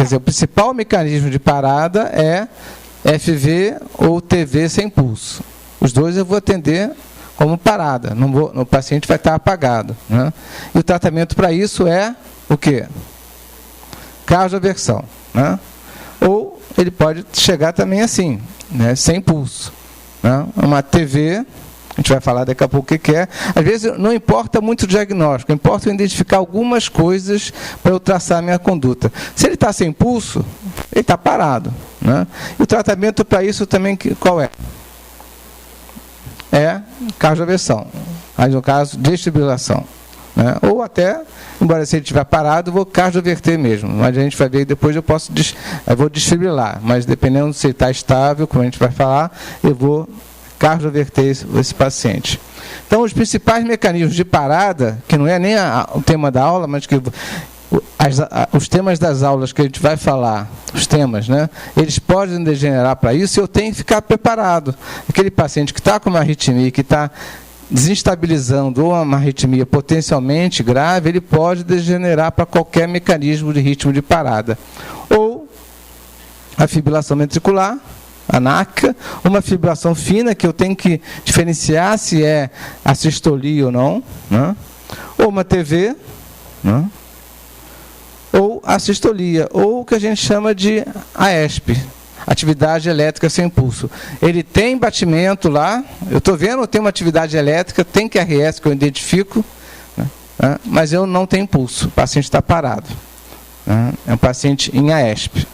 quer dizer, o principal mecanismo de parada é FV ou TV sem pulso. Os dois eu vou atender como parada, o paciente vai estar apagado, né? E o tratamento para isso é o quê? Cardioversão, né? Ou ele pode chegar também assim, né? Sem pulso, né? Uma TV, a gente vai falar daqui a pouco o que é. Às vezes não importa muito o diagnóstico, importa eu identificar algumas coisas para eu traçar a minha conduta. Se ele está sem pulso, ele está parado, né? E o tratamento para isso também, qual é? É cardioversão, mas no caso, desfibrilação, né? Ou até, embora se ele estiver parado, eu vou cardioverter mesmo, mas a gente vai ver depois, eu vou desfibrilar, mas dependendo se ele está estável, como a gente vai falar, eu vou cardioverter esse paciente. Então, os principais mecanismos de parada, que não é nem o tema da aula, mas que os temas das aulas que a gente vai falar, os temas, né, eles podem degenerar para isso, e eu tenho que ficar preparado. Aquele paciente que está com uma arritmia, que está desestabilizando, ou uma arritmia potencialmente grave, ele pode degenerar para qualquer mecanismo de ritmo de parada. Ou a fibrilação ventricular anáquica, uma fibrilação fina, que eu tenho que diferenciar se é a sistolia ou não, né? Ou uma TV, né? Ou a sistolia, ou o que a gente chama de AESP, atividade elétrica sem pulso. Ele tem batimento lá, eu estou vendo, tem uma atividade elétrica, tem QRS que eu identifico, né? Mas eu não tenho pulso, o paciente está parado, né? É um paciente em AESP.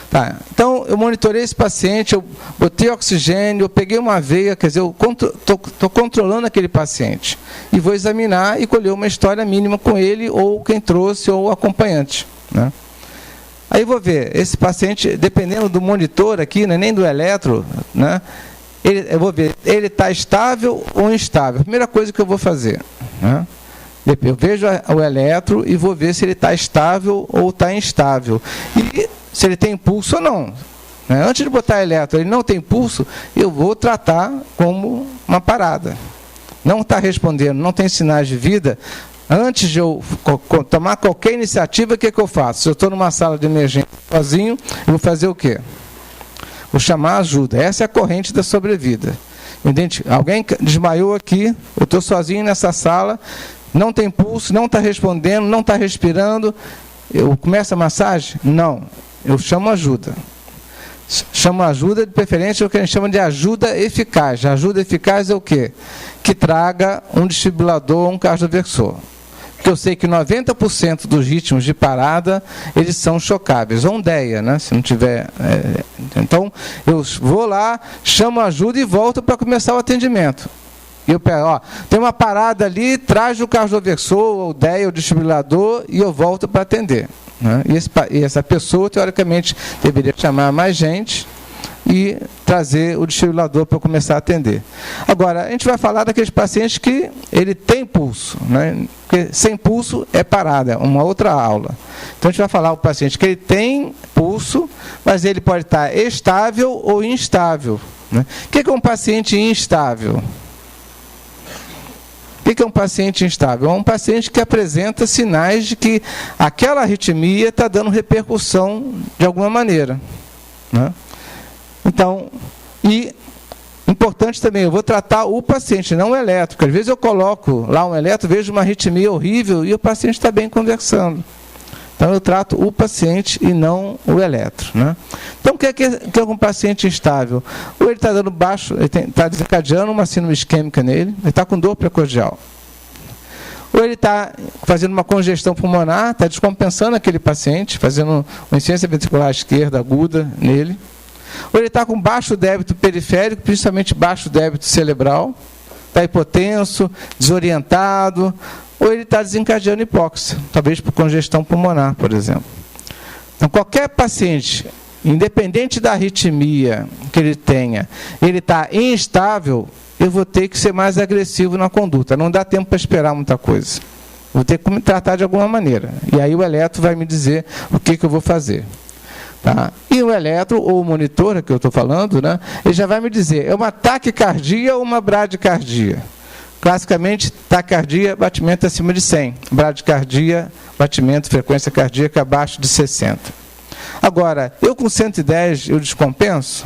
Tá, então, eu monitorei esse paciente, eu botei oxigênio, eu peguei uma veia, quer dizer, eu estou controlando aquele paciente. E vou examinar e colher uma história mínima com ele, ou quem trouxe, ou o acompanhante, né? Aí vou ver, esse paciente, dependendo do monitor aqui, né, nem do eletro, né, eu vou ver, ele está estável ou instável. A primeira coisa que eu vou fazer, né? Eu vejo o eletro e vou ver se ele está estável ou está instável. E se ele tem pulso ou não. Antes de botar eletro, ele não tem pulso, eu vou tratar como uma parada. Não está respondendo, não tem sinais de vida. Antes de eu tomar qualquer iniciativa, o que eu faço? Se eu estou numa sala de emergência sozinho, eu vou fazer o quê? Vou chamar ajuda. Essa é a corrente da sobrevida. Alguém desmaiou aqui, eu estou sozinho nessa sala, não tem pulso, não está respondendo, não está respirando. Eu começo a massagem? Não. Eu chamo ajuda. Chamo ajuda, de preferência, o que a gente chama de ajuda eficaz. A ajuda eficaz é o quê? Que traga um desfibrilador ou um cardioversor. Porque eu sei que 90% dos ritmos de parada, eles são chocáveis. Ou um DEA, né? Se não tiver... Então, eu vou lá, chamo ajuda e volto para começar o atendimento. E eu pego, ó, tem uma parada ali, traz o cardioversor, ou DEA, o desfibrilador, e eu volto para atender, né? E essa pessoa, teoricamente, deveria chamar mais gente e trazer o desfibrilador para eu começar a atender. Agora, a gente vai falar daqueles pacientes que ele tem pulso, né? Porque sem pulso é parada, é uma outra aula. Então, a gente vai falar o paciente que ele tem pulso, mas ele pode estar estável ou instável, né? O que é um paciente instável? O que é um paciente instável? É um paciente que apresenta sinais de que aquela arritmia está dando repercussão de alguma maneira, né? Então, e importante também, eu vou tratar o paciente, não o elétrico. Às vezes eu coloco lá um eletro, vejo uma arritmia horrível e o paciente está bem conversando. Então, eu trato o paciente e não o eletro, né? Então, o que é um paciente instável? Ou ele está dando baixo, ele está desencadeando uma síndrome isquêmica nele, ele está com dor precordial. Ou ele está fazendo uma congestão pulmonar, está descompensando aquele paciente, fazendo uma insuficiência ventricular esquerda aguda nele. Ou ele está com baixo débito periférico, principalmente baixo débito cerebral, está hipotenso, desorientado, ou ele está desencadeando hipóxia, talvez por congestão pulmonar, por exemplo. Então, qualquer paciente, independente da arritmia que ele tenha, ele está instável, eu vou ter que ser mais agressivo na conduta. Não dá tempo para esperar muita coisa. Vou ter que me tratar de alguma maneira. E aí o eletro vai me dizer o que eu vou fazer. Tá? E o eletro, ou o monitor, que eu estou falando, né, ele já vai me dizer, é uma taquicardia ou uma bradicardia? Classicamente, taquicardia, batimento acima de 100. Bradicardia, batimento, frequência cardíaca abaixo de 60. Agora, eu com 110 eu descompenso?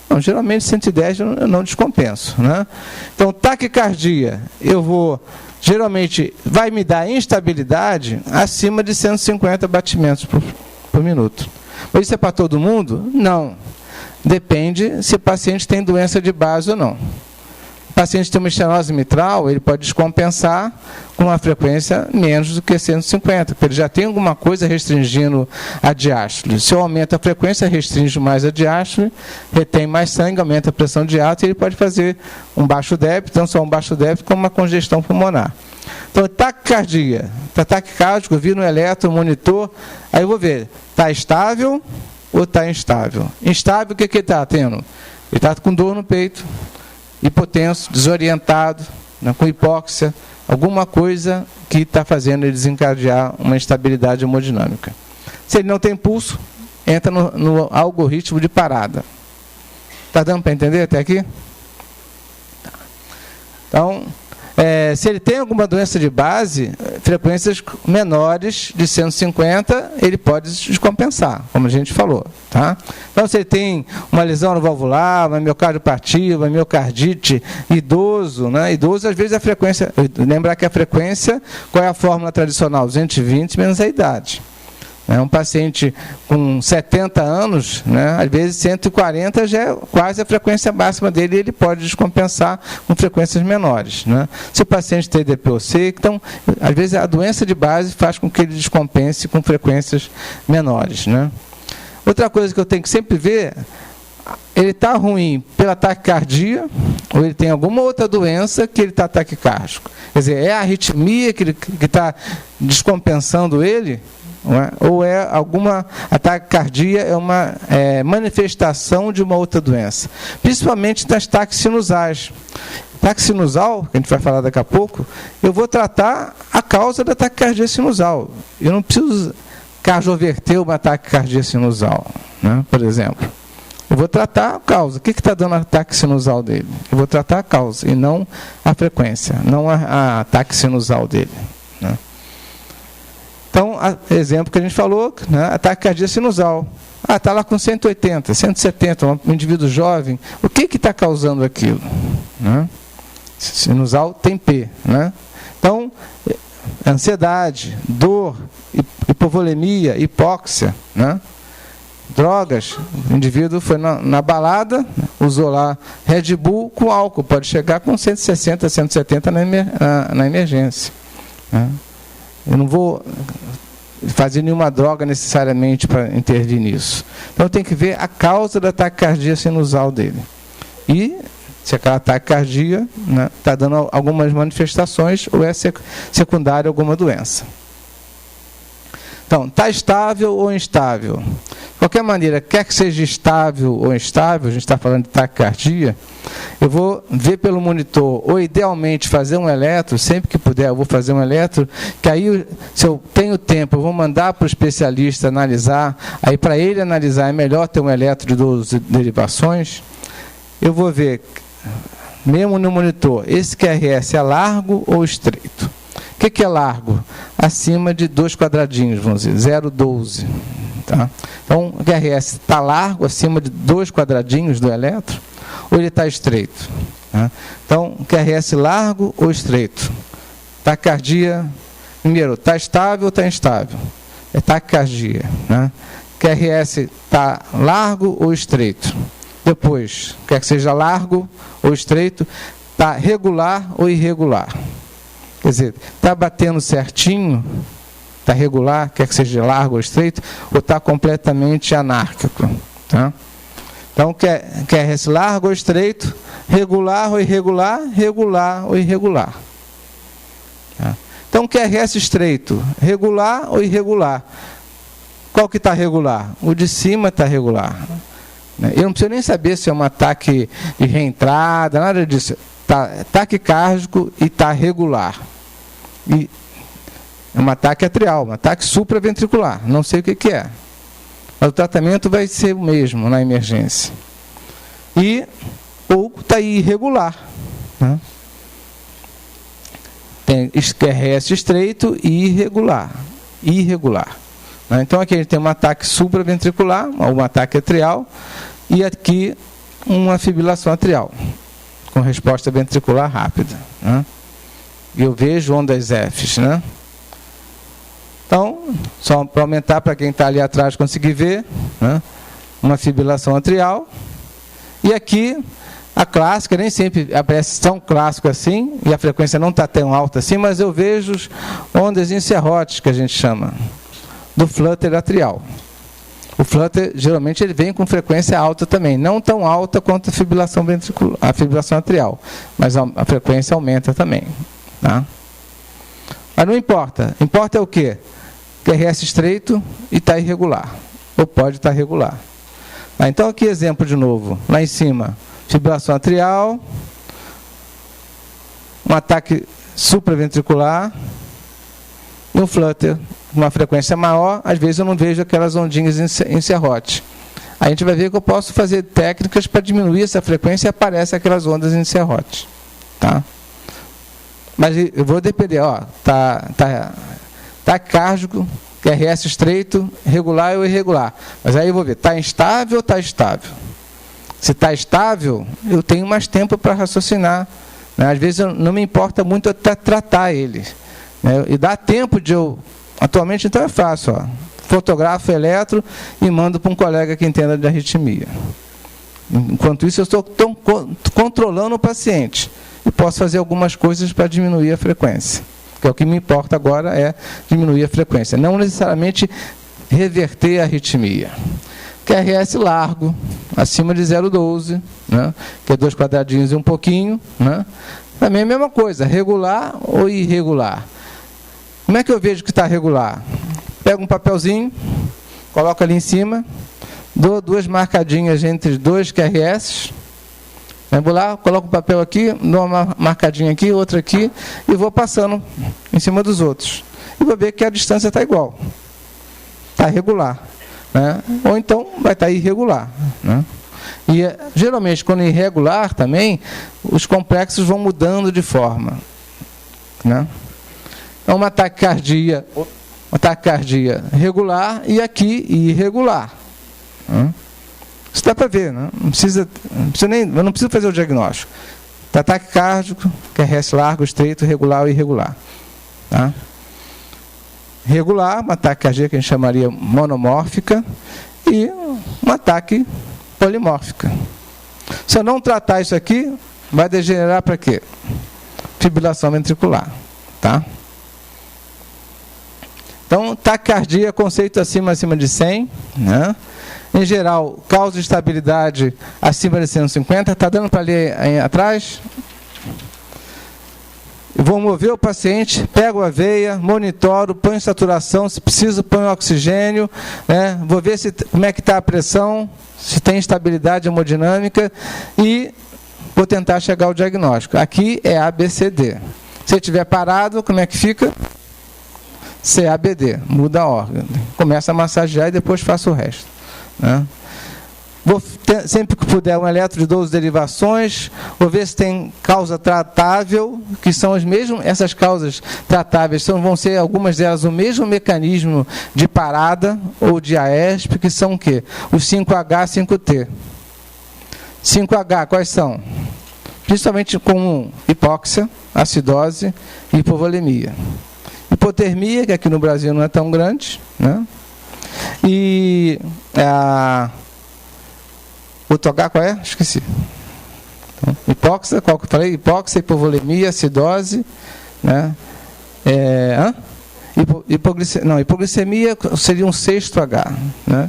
Não, geralmente 110 eu não descompenso, né? Então, taquicardia, geralmente vai me dar instabilidade acima de 150 batimentos por minuto. Mas isso é para todo mundo? Não. Depende se o paciente tem doença de base ou não. O paciente tem uma estenose mitral, ele pode descompensar com uma frequência menos do que 150, porque ele já tem alguma coisa restringindo a diástole. Se eu aumento a frequência, restringe mais a diástole, retém mais sangue, aumenta a pressão diástole, e ele pode fazer um baixo débito, não só um baixo débito, como uma congestão pulmonar. Então, taquicardia, está taquicárdico, vi no eletro, monitor, aí eu vou ver, está estável ou está instável? Instável, o que ele está tendo? Ele está com dor no peito, hipotenso, desorientado, né, com hipóxia, alguma coisa que está fazendo ele desencadear uma instabilidade hemodinâmica. Se ele não tem pulso, entra no algoritmo de parada. Está dando para entender até aqui? Então, se ele tem alguma doença de base, frequências menores de 150, ele pode descompensar, como a gente falou. Tá? Então, se ele tem uma lesão no valvular, uma miocardiopatia, uma miocardite, idoso, né? Idoso, às vezes a frequência, lembrar que a frequência, qual é a fórmula tradicional? 220 menos a idade. Um paciente com 70 anos, né, às vezes 140 já é quase a frequência máxima dele, e ele pode descompensar com frequências menores. Né? Se o paciente tem DPOC, então, às vezes a doença de base faz com que ele descompense com frequências menores. Né? Outra coisa que eu tenho que sempre ver, ele está ruim pela taquicardia, ou ele tem alguma outra doença que ele está taquicárdico. Quer dizer, é a arritmia que está descompensando ele, ou é alguma taquicardia, é uma manifestação de uma outra doença, principalmente nas taques sinusais. Taque sinusal, que a gente vai falar daqui a pouco, eu vou tratar a causa da taquicardia sinusal. Eu não preciso cardioverter uma taquicardia sinusal, né, por exemplo. Eu vou tratar a causa. O que está dando ataque sinusal dele? Eu vou tratar a causa e não a frequência, não a ataque sinusal dele. Né? Então, exemplo que a gente falou, né, a taquicardia sinusal. Está lá com 180, 170, um indivíduo jovem. O que está causando aquilo? Né? Sinusal tem P. Né? Então, ansiedade, dor, hipovolemia, hipóxia, né? Drogas, o indivíduo foi na balada, usou lá Red Bull com álcool, pode chegar com 160, 170 na emergência. Né? Eu não vou fazer nenhuma droga necessariamente para intervir nisso. Então, tem que ver a causa da taquicardia sinusal dele. E, se aquela taquicardia está dando algumas manifestações ou é secundária a alguma doença. Então, está estável ou instável? De qualquer maneira, quer que seja estável ou instável, a gente está falando de taquicardia, eu vou ver pelo monitor, ou idealmente fazer um eletro, sempre que puder eu vou fazer um eletro, que aí, se eu tenho tempo, eu vou mandar para o especialista analisar, aí para ele analisar é melhor ter um eletro de 12 derivações, eu vou ver, mesmo no monitor, esse QRS é largo ou estreito? O que é largo? Acima de 2 quadradinhos, vamos dizer, 0,12. Tá? Então, o QRS está largo, acima de 2 quadradinhos do eletro, ou ele está estreito? Tá? Então, o QRS largo ou estreito? Taquicardia, primeiro, está estável ou está instável? É taquicardia. Né? QRS está largo ou estreito? Depois, quer que seja largo ou estreito, está regular ou irregular? Quer dizer, está batendo certinho, está regular, quer que seja largo ou estreito, ou está completamente anárquico. Tá? Então, QRS largo ou estreito, regular ou irregular, regular ou irregular. Tá? Então, QRS estreito, regular ou irregular? Qual que está regular? O de cima está regular. Eu não preciso nem saber se é um ataque de reentrada, nada disso. Está taquicárdico e está regular. E é um ataque atrial, um ataque supraventricular, não sei o que é. Mas o tratamento vai ser o mesmo na emergência. Ou está irregular. Né? Tem QRS estreito e irregular. irregular. Então aqui a gente tem um ataque supraventricular, um ataque atrial, e aqui uma fibrilação atrial, com resposta ventricular rápida. E eu vejo ondas Fs. Então, só para aumentar, para quem está ali atrás conseguir ver, uma fibrilação atrial. E aqui, a clássica, nem sempre aparece tão clássico assim, e a frequência não está tão alta assim, mas eu vejo ondas em serrotes, que a gente chama, do flutter atrial. O flutter, geralmente, ele vem com frequência alta também, não tão alta quanto a fibrilação ventricular, a fibrilação atrial, mas a frequência aumenta também. Tá? Mas não importa. Importa é o quê? QRS estreito e está irregular. Ou pode estar regular. Tá? Então, aqui exemplo de novo. Lá em cima, fibrilação atrial, um ataque supraventricular e um flutter, uma frequência maior. Às vezes eu não vejo aquelas ondinhas em serrote. A gente vai ver que eu posso fazer técnicas para diminuir essa frequência e aparecem aquelas ondas em serrote. Tá? Mas eu vou depender, tá cárdico, QRS estreito, regular ou irregular. Mas aí eu vou ver, está instável ou está estável? Se está estável, eu tenho mais tempo para raciocinar. Às vezes não me importa muito até tratar ele. E dá tempo de eu... Atualmente, então, é fácil. Fotografo eletro e mando para um colega que entenda de arritmia. Enquanto isso, eu estou controlando o paciente. E posso fazer algumas coisas para diminuir a frequência. Que é o que me importa agora, é diminuir a frequência. Não necessariamente reverter a arritmia. QRS largo, acima de 0,12, que é 2 quadradinhos e um pouquinho. Também é a mesma coisa, regular ou irregular. Como é que eu vejo que está regular? Pego um papelzinho, coloco ali em cima, dou 2 marcadinhas entre 2 QRS. Vou lá, coloco o papel aqui, dou uma marcadinha aqui, outra aqui, e vou passando em cima dos outros. E vou ver que a distância está igual. Está regular. Ou então vai estar irregular. E geralmente, quando é irregular também, os complexos vão mudando de forma. Então, uma taquicardia regular e aqui irregular. Isso dá para ver, não precisa eu não preciso fazer o diagnóstico. Está taquicárdico, QRS largo, estreito, regular ou irregular. Tá? Regular, uma taquicardia que a gente chamaria monomórfica, e um ataque polimórfica. Se eu não tratar isso aqui, vai degenerar para quê? Fibrilação ventricular. Tá? Então, taquicardia, conceito acima de 100, Em geral, causa de estabilidade acima de 150. Está dando para ler aí atrás? Eu vou mover o paciente, pego a veia, monitoro, ponho saturação, se preciso, ponho oxigênio, vou ver como é que está a pressão, se tem estabilidade hemodinâmica e vou tentar chegar ao diagnóstico. Aqui é ABCD. Se estiver parado, como é que fica? CABD, muda a ordem. Começa a massagear e depois faço o resto. Vou sempre que puder um eletro de 12 derivações, vou ver se tem causa tratável, que são essas causas tratáveis vão ser algumas delas o mesmo mecanismo de parada ou de AESP, que são o quê? Os 5H, 5T. 5H, quais são? Principalmente com hipóxia, acidose e hipovolemia. Hipotermia, que aqui no Brasil não é tão grande, E outro H qual é? Esqueci. Então, hipóxia, qual que eu falei? Hipóxia, hipovolemia, acidose, hipoglicemia seria um 6H,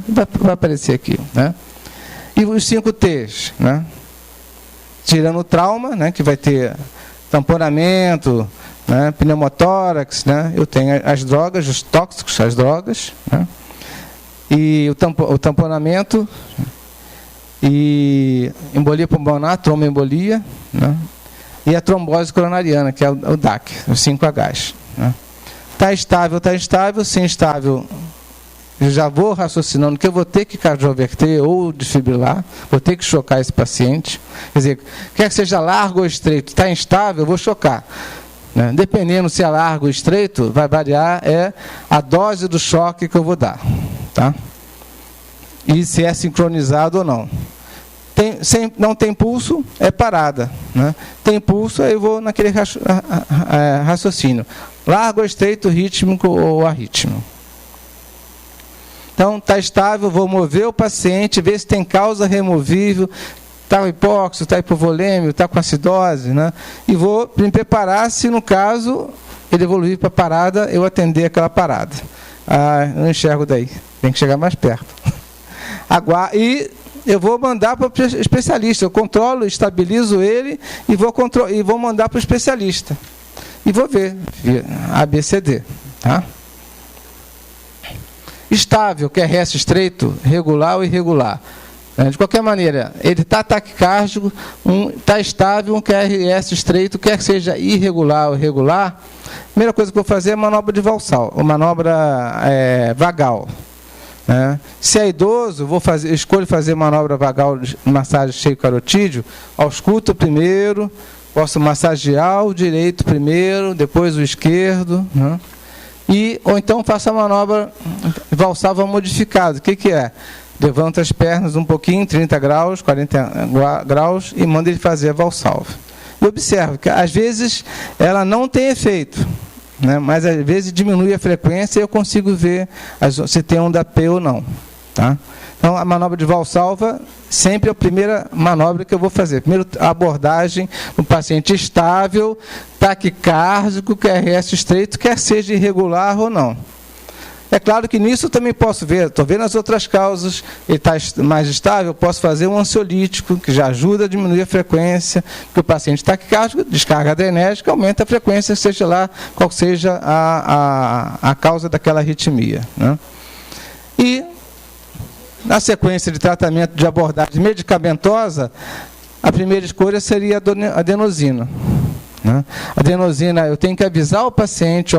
vai aparecer aqui, E os 5Ts, tirando o trauma, que vai ter tamponamento, pneumotórax, eu tenho as drogas, os tóxicos, as drogas, e o tamponamento, e embolia pulmonar, tromboembolia, e a trombose coronariana, que é o DAC, os 5Hs. Está instável, se instável, eu já vou raciocinando que eu vou ter que cardioverter ou desfibrilar, vou ter que chocar esse paciente. Quer dizer, quer que seja largo ou estreito, está instável, eu vou chocar. né? Dependendo se é largo ou estreito, vai variar a dose do choque que eu vou dar. Tá? E se é sincronizado ou não. Não tem pulso, é parada. Né? Tem pulso, aí eu vou naquele raciocínio. Largo, estreito, rítmico ou arrítmico. Então, está estável, vou mover o paciente, ver se tem causa removível, está hipóxico, está hipovolêmico, está com acidose, né? E vou me preparar se, no caso, ele evoluir para a parada, eu atender aquela parada. Não enxergo daí, tem que chegar mais perto. E eu vou mandar para o especialista, eu controlo, estabilizo ele e vou mandar para o especialista. E vou ver, ABCD, tá? Estável, QRS estreito, regular ou irregular. De qualquer maneira, ele está taquicárdico, está estável, um QRS estreito, quer seja irregular ou regular, a primeira coisa que eu vou fazer é manobra de valsal, ou manobra vagal. Se é idoso, escolho fazer manobra vagal de massagem cheio carotídeo, ausculto primeiro, posso massagear o direito primeiro, depois o esquerdo, né? Ou então faço a manobra valsalva modificada. O que é? Levanta as pernas um pouquinho, 30 graus, 40 graus, e manda ele fazer a valsalva. E observo que, às vezes, ela não tem efeito, né? Mas, às vezes, diminui a frequência e eu consigo ver se tem onda P ou não. Tá? Então, a manobra de valsalva sempre é a primeira manobra que eu vou fazer. Primeiro, a abordagem no paciente estável, taquicárdico, QRS estreito, quer seja irregular ou não. É claro que nisso eu também posso ver, estou vendo as outras causas, ele está mais estável, eu posso fazer um ansiolítico, que já ajuda a diminuir a frequência, porque o paciente taquicárdico, descarga adrenérgica, aumenta a frequência, seja lá qual seja a causa daquela arritmia. Né? E, na sequência de tratamento de abordagem medicamentosa, a primeira escolha seria a adenosina. Né? A adenosina, eu tenho que avisar o paciente,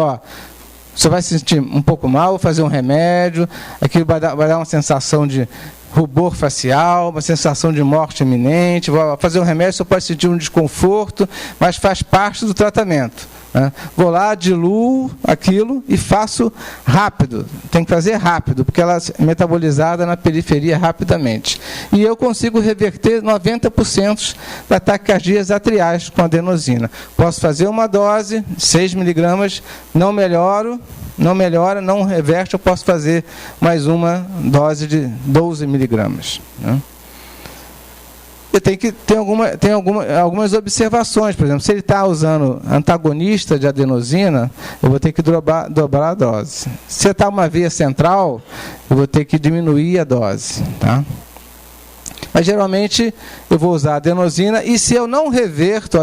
você vai se sentir um pouco mal, vou fazer um remédio, aquilo vai dar uma sensação de rubor facial, uma sensação de morte iminente, vou fazer um remédio, você pode sentir um desconforto, mas faz parte do tratamento. Né? Vou lá, diluo aquilo e faço rápido, tem que fazer rápido, porque ela é metabolizada na periferia rapidamente. E eu consigo reverter 90% das taquicardias atriais com adenosina. Posso fazer uma dose, 6 miligramas, não melhora, não reverte, eu posso fazer mais uma dose de 12 miligramas. Né? Eu tenho que ter algumas observações, por exemplo, se ele está usando antagonista de adenosina, eu vou ter que dobrar a dose. Se está uma veia central, eu vou ter que diminuir a dose. Tá? Mas geralmente eu vou usar adenosina, e se eu não reverto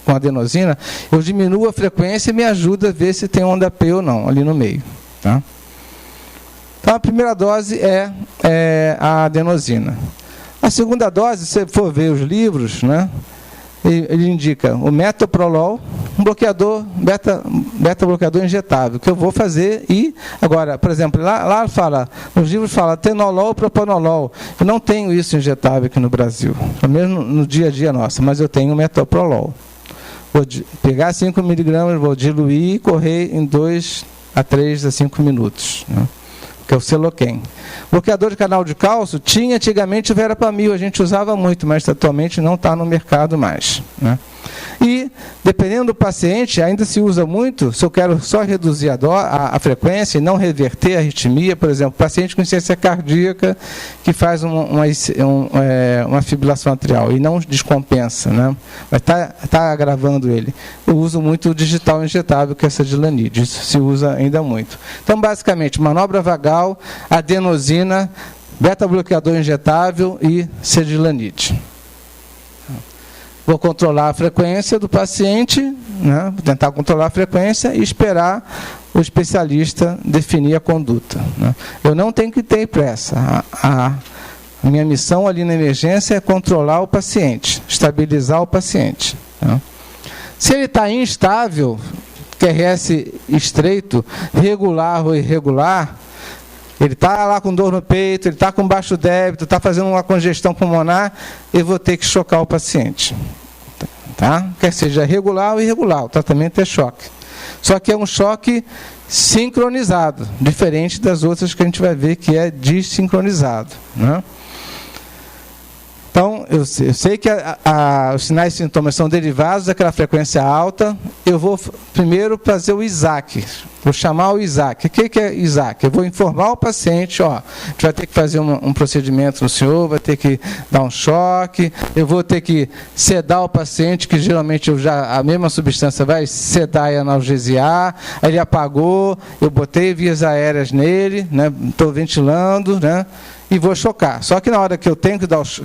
com adenosina, eu diminuo a frequência e me ajuda a ver se tem onda P ou não, ali no meio. Tá? Então a primeira dose é a adenosina. A segunda dose, se você for ver os livros, né, ele indica o metoprolol, um bloqueador, beta-bloqueador injetável, que eu vou fazer. E, agora, por exemplo, lá nos livros fala tenolol, propanolol. Eu não tenho isso injetável aqui no Brasil, pelo menos no dia a dia nosso, mas eu tenho o metoprolol. Vou pegar 5 miligramas, vou diluir e correr em 2 a 3 a 5 minutos, né? Que é o Seloken. Bloqueador de canal de cálcio, tinha antigamente o Verapamil, a gente usava muito, mas atualmente não está no mercado mais. Né? E, dependendo do paciente, ainda se usa muito, se eu quero só reduzir a frequência e não reverter a arritmia, por exemplo, paciente com insuficiência cardíaca que faz uma fibrilação atrial e não descompensa, né? Mas está agravando ele. Eu uso muito o digital injetável, que é essa dilanide, isso se usa ainda muito. Então, basicamente, manobra vagal, adenosina, beta-bloqueador injetável e sedilanide. Vou controlar a frequência do paciente, né? Vou tentar controlar a frequência e esperar o especialista definir a conduta. Né? Eu não tenho que ter pressa. A minha missão ali na emergência é controlar o paciente, estabilizar o paciente. Né? Se ele está instável, QRS estreito, regular ou irregular, ele está lá com dor no peito, ele está com baixo débito, está fazendo uma congestão pulmonar, eu vou ter que chocar o paciente. tá? Quer seja regular ou irregular, o tratamento é choque. Só que é um choque sincronizado, diferente das outras que a gente vai ver que é desincronizado, né? Então, eu sei que os sinais e sintomas são derivados daquela frequência alta. Eu vou primeiro fazer o ISAC. Vou chamar o ISAC. O que é ISAC? Eu vou informar o paciente, ó, a gente vai ter que fazer um procedimento no senhor, vai ter que dar um choque, eu vou ter que sedar o paciente, que geralmente a mesma substância vai sedar e analgesiar, aí ele apagou, eu botei vias aéreas nele, né, estou ventilando, né, e vou chocar. Só que na hora que eu tenho que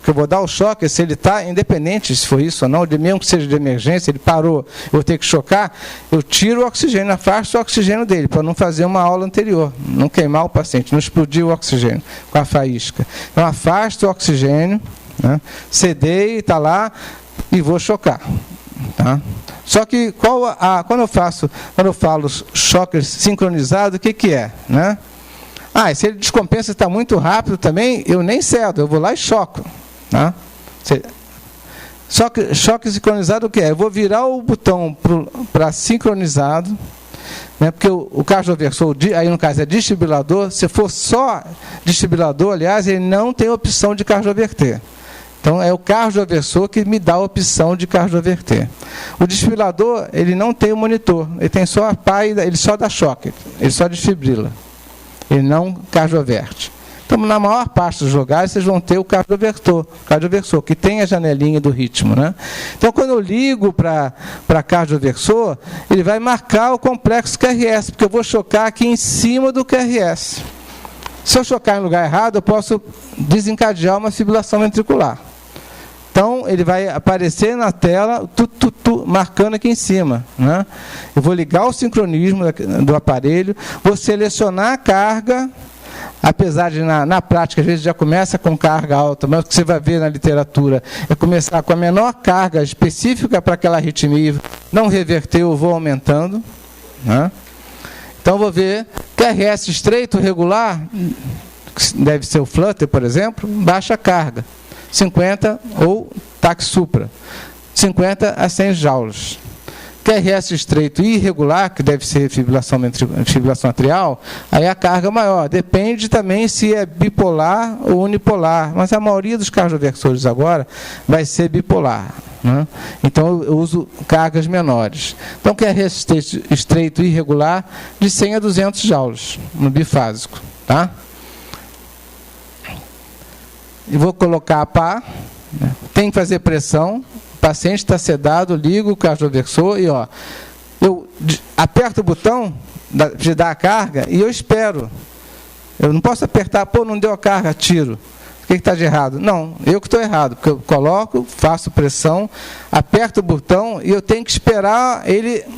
eu vou dar o choque, se ele está, independente se for isso ou não, mesmo que seja de emergência, ele parou, eu vou ter que chocar, eu tiro o oxigênio, afasto o oxigênio dele, para não fazer uma aula anterior, não queimar o paciente, não explodir o oxigênio com a faísca. Então, afasto o oxigênio, né, sedei, está lá, e vou chocar. Tá? Só que, quando eu falo choque sincronizado, o que é? Né? E se ele descompensa e está muito rápido também, eu nem cedo, eu vou lá e choco. Tá? Choque sincronizado o que é? Eu vou virar o botão para sincronizado, né, porque o cardioversor, aí no caso é desfibrilador, se for só desfibrilador, aliás, ele não tem opção de cardioverter. Então, é o cardioversor que me dá a opção de cardioverter. O desfibrilador, ele não tem o monitor, ele tem só a pá, ele só dá choque, ele só desfibrila. Ele não cardioverte. Então, na maior parte dos lugares, vocês vão ter o cardioversor, que tem a janelinha do ritmo, né? Então, quando eu ligo para cardioversor, ele vai marcar o complexo QRS, porque eu vou chocar aqui em cima do QRS. Se eu chocar em lugar errado, eu posso desencadear uma fibrilação ventricular. Então, ele vai aparecer na tela, marcando aqui em cima, né? Eu vou ligar o sincronismo do aparelho, vou selecionar a carga, apesar de, na prática, às vezes já começa com carga alta, mas o que você vai ver na literatura é começar com a menor carga específica para aquela arritmia, não reverteu, eu vou aumentando, né? Então, vou ver QRS estreito, regular, que deve ser o flutter, por exemplo, baixa carga. 50 ou TAC supra, 50 a 100 joules. QRS estreito e irregular, que deve ser fibrilação atrial, aí a carga maior. Depende também se é bipolar ou unipolar, mas a maioria dos cardioversores agora vai ser bipolar, né? Então eu uso cargas menores. Então QRS estreito e irregular de 100 a 200 joules no bifásico, tá? E vou colocar a pá, né? Tem que fazer pressão, o paciente está sedado, ligo o cardioversor e eu aperto o botão de dar a carga e eu espero. Eu não posso apertar, não deu a carga, tiro. O que está de errado? Não, eu que estou errado, porque eu coloco, faço pressão, aperto o botão e eu tenho que esperar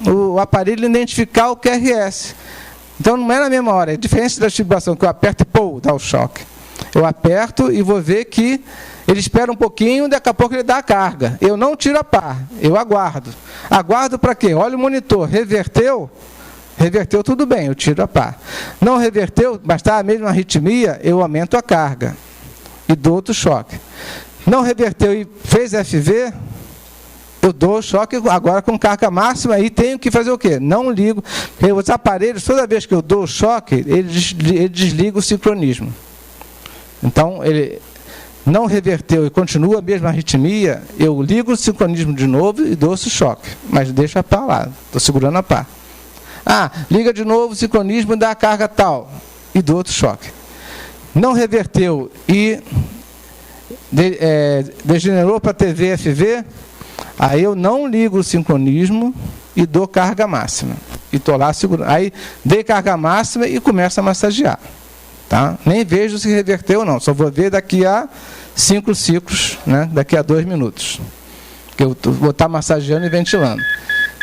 o aparelho identificar o QRS. Então não é na mesma hora, é diferente da fibrilação, que eu aperto e dá o choque. Eu aperto e vou ver que ele espera um pouquinho, daqui a pouco ele dá a carga. Eu não tiro a pá, eu aguardo. Aguardo para quê? Olha o monitor, reverteu? Reverteu, tudo bem, eu tiro a pá. Não reverteu, mas está a mesma arritmia, eu aumento a carga e dou outro choque. Não reverteu e fez FV, eu dou choque agora com carga máxima e tenho que fazer o quê? Não ligo. Os aparelhos, toda vez que eu dou o choque, ele desliga o sincronismo. Então, ele não reverteu e continua a mesma arritmia, eu ligo o sincronismo de novo e dou esse choque, mas deixa a pá lá, estou segurando a pá. Liga de novo o sincronismo e dá a carga tal, e dou outro choque. Não reverteu e degenerou para TVFV, aí eu não ligo o sincronismo e dou carga máxima. E estou lá segurando. Aí dei carga máxima e começo a massagear. Tá? Nem vejo se reverteu ou não, só vou ver daqui a 5 ciclos, né? Daqui a 2 minutos. Que eu vou estar massageando e ventilando.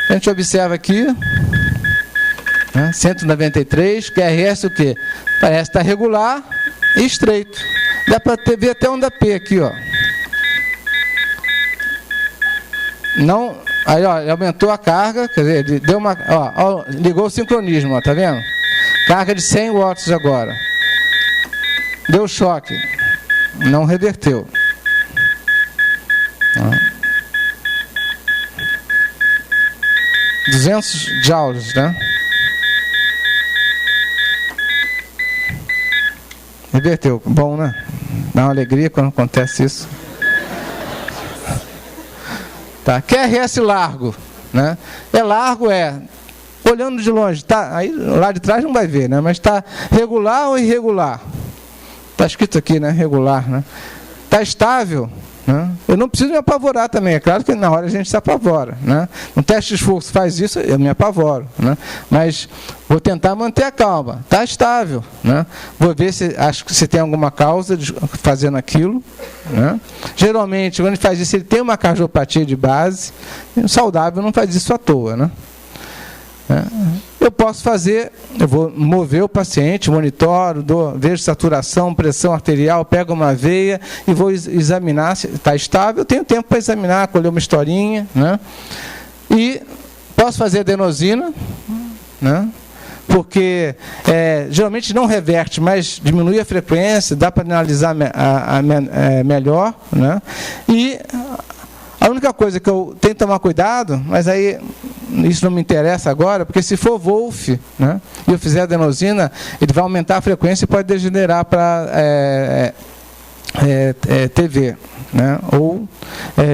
A gente observa aqui, né? 193, QRS o quê? Parece estar regular e estreito. Dá para ver até um da P aqui, ó. Não, aí ó, aumentou a carga, quer dizer, ele deu uma, ligou o sincronismo, ó, tá vendo? Carga de 100 watts agora. Deu choque, não reverteu. 200 joules, né? Reverteu. Bom, né? Dá uma alegria quando acontece isso. Tá. QRS largo, né? Largo olhando de longe, tá? Aí lá de trás não vai ver, né? Mas está regular ou irregular? Está escrito aqui, né? Regular, né? Está estável, né? Eu não preciso me apavorar também. É claro que na hora a gente se apavora, né? No teste de esforço faz isso, eu me apavoro, né? Mas vou tentar manter a calma. Está estável, né? Vou ver se tem alguma causa fazendo aquilo, né? Geralmente, quando ele faz isso, ele tem uma cardiopatia de base. O saudável não faz isso à toa, né? Eu posso eu vou mover o paciente, monitoro, vejo saturação, pressão arterial, pego uma veia e vou examinar se está estável. Eu tenho tempo para examinar, colher uma historinha, né? E posso fazer adenosina, né? Porque geralmente não reverte, mas diminui a frequência, dá para analisar melhor, né? E a única coisa que eu tenho que tomar cuidado, mas aí isso não me interessa agora, porque se for Wolff, né, e eu fizer adenosina, ele vai aumentar a frequência e pode degenerar para TV, né, ou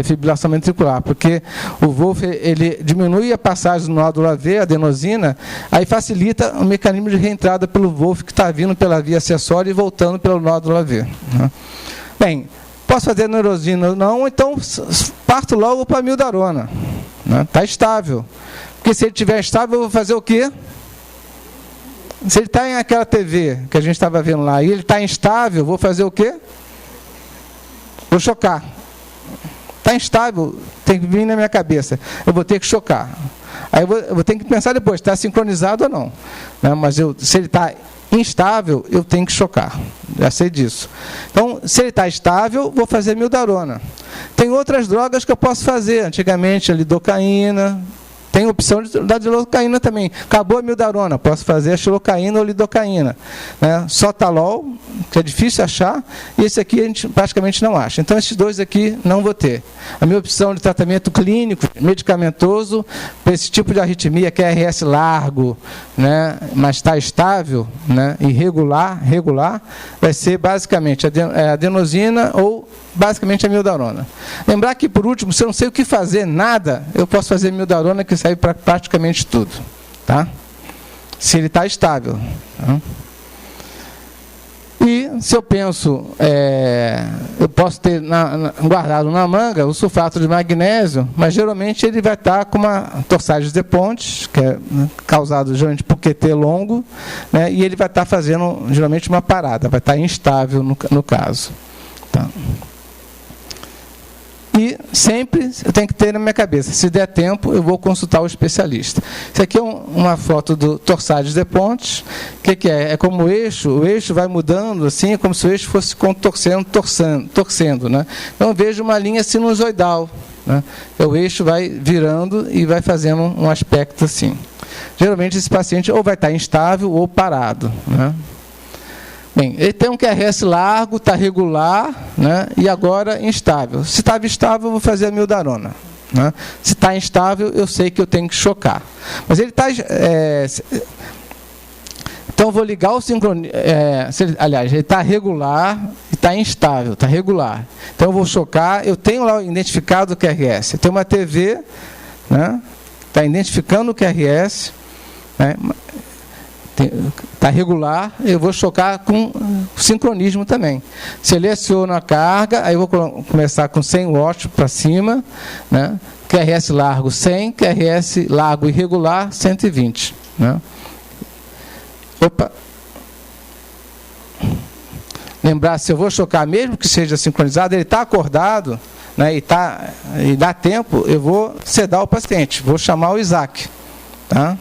fibrilação ventricular, porque o Wolff ele diminui a passagem do nódulo AV, a adenosina, aí facilita o mecanismo de reentrada pelo Wolff que está vindo pela via acessória e voltando pelo nódulo AV. Né. Bem, posso fazer neurosina ou não, então parto logo para a mildarona. Está estável. Porque se ele estiver estável, eu vou fazer o quê? Se ele está em aquela TV que a gente estava vendo lá, e ele está instável, vou fazer o quê? Vou chocar. Está instável, tem que vir na minha cabeça. Eu vou ter que chocar. Aí eu vou ter que pensar depois, está sincronizado ou não. Mas se ele está instável, eu tenho que chocar. Já sei disso. Então, se ele está estável, vou fazer mildarona. Tem outras drogas que eu posso fazer. Antigamente, a lidocaína. Tem opção da lidocaína também. Acabou a mildarona, posso fazer a xilocaína ou lidocaína. Né? Sotalol, que é difícil achar, e esse aqui a gente praticamente não acha. Então, esses dois aqui não vou ter. A minha opção de tratamento clínico, medicamentoso, para esse tipo de arritmia, que é QRS largo, né? Mas está estável, né? E regular, vai ser basicamente a adenosina ou basicamente a mildarona. Lembrar que, por último, se eu não sei o que fazer, nada, eu posso fazer mildarona, que serve para praticamente tudo. Tá? Se ele está estável. Tá? E se eu penso, eu posso ter guardado na manga o sulfato de magnésio, mas geralmente ele vai estar com uma torsades de pontes, que é causado geralmente por QT longo, né, e ele vai estar fazendo geralmente uma parada, vai estar instável no caso. Tá? E sempre eu tenho que ter na minha cabeça, se der tempo, eu vou consultar o especialista. Isso aqui é uma foto do torsades de pontes. O que é? É como o eixo vai mudando, assim, é como se o eixo fosse torcendo, né? Então eu vejo uma linha sinusoidal, né? O eixo vai virando e vai fazendo um aspecto assim. Geralmente esse paciente ou vai estar instável ou parado, né? Bem, ele tem um QRS largo, está regular, né, e agora instável. Se estava estável, eu vou fazer a mildarona. Né? Se está instável, eu sei que eu tenho que chocar. Mas ele está... então, eu vou ligar o sincronismo... aliás, ele está regular e está instável, está regular. Então, eu vou chocar, eu tenho lá identificado o QRS. Eu tenho uma TV, né, está identificando o QRS, né, está regular, eu vou chocar com sincronismo também. Seleciono a carga, aí eu vou começar com 100 watts para cima, né? QRS largo 100, QRS largo irregular 120. Né? Opa! Lembrar, se eu vou chocar, mesmo que seja sincronizado, ele está acordado, né? E dá tempo, eu vou sedar o paciente, vou chamar o Isaac. Tá?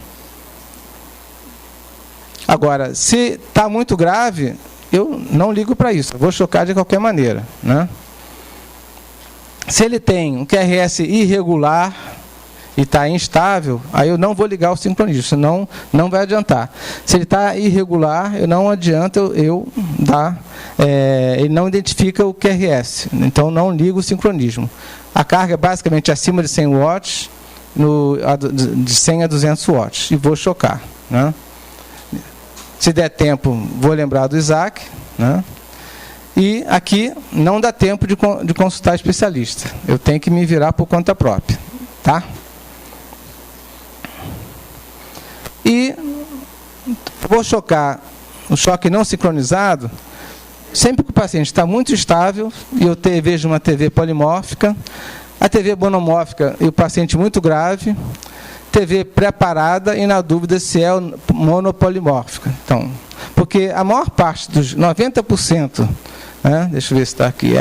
Agora, se está muito grave, eu não ligo para isso, eu vou chocar de qualquer maneira. Né? Se ele tem um QRS irregular e está instável, aí eu não vou ligar o sincronismo, senão não vai adiantar. Se ele está irregular, não adianta eu dar, ele não identifica o QRS, então não ligo o sincronismo. A carga é basicamente acima de 100 watts, de 100 a 200 watts, e vou chocar, né? Se der tempo, vou lembrar do Isaac, né? E aqui não dá tempo de consultar especialista. Eu tenho que me virar por conta própria, tá? E vou chocar o choque não sincronizado sempre que o paciente está muito estável e eu vejo uma TV polimórfica, a TV monomórfica e o paciente muito grave, TV preparada e na dúvida se é monopolimórfica. Então, porque a maior parte dos 90%, né, deixa eu ver se está aqui,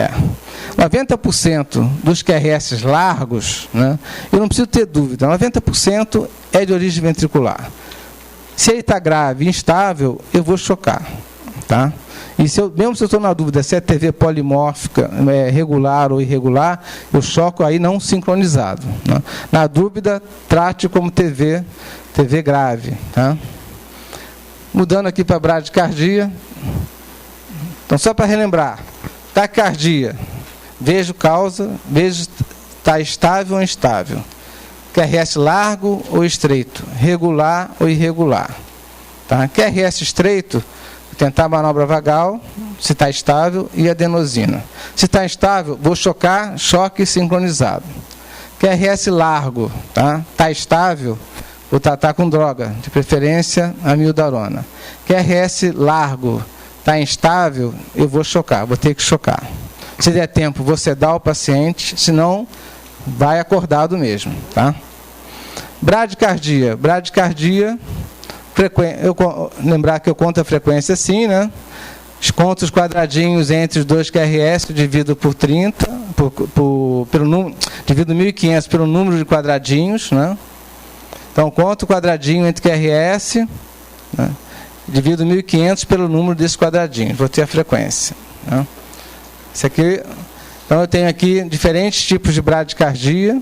90% dos QRS largos, né, eu não preciso ter dúvida, 90% é de origem ventricular. Se ele está grave e instável, eu vou chocar, tá? E mesmo se eu estou na dúvida se é TV polimórfica, regular ou irregular, eu choco aí não sincronizado, né? Na dúvida, trate como TV grave, tá? Mudando aqui para bradicardia. Então, só para relembrar, taquicardia, vejo causa, vejo está estável ou instável. QRS largo ou estreito, regular ou irregular. Tá? QRS estreito, tentar a manobra vagal, se está estável, e adenosina. Se está instável, vou chocar, choque sincronizado. QRS largo, tá? Está estável, vou tratar com droga, de preferência amiodarona. QRS largo, está instável, eu vou chocar, vou ter que chocar. Se der tempo, vou sedar o paciente, senão vai acordado mesmo, tá? Bradicardia, lembrar que eu conto a frequência assim, né? Conto os quadradinhos entre os dois QRS, divido por 30, divido 1.500 pelo número de quadradinhos, né? Então, conto o quadradinho entre QRS, né? Divido 1.500 pelo número desses quadradinhos, vou ter a frequência, né? Isso aqui, então eu tenho aqui diferentes tipos de bradicardia,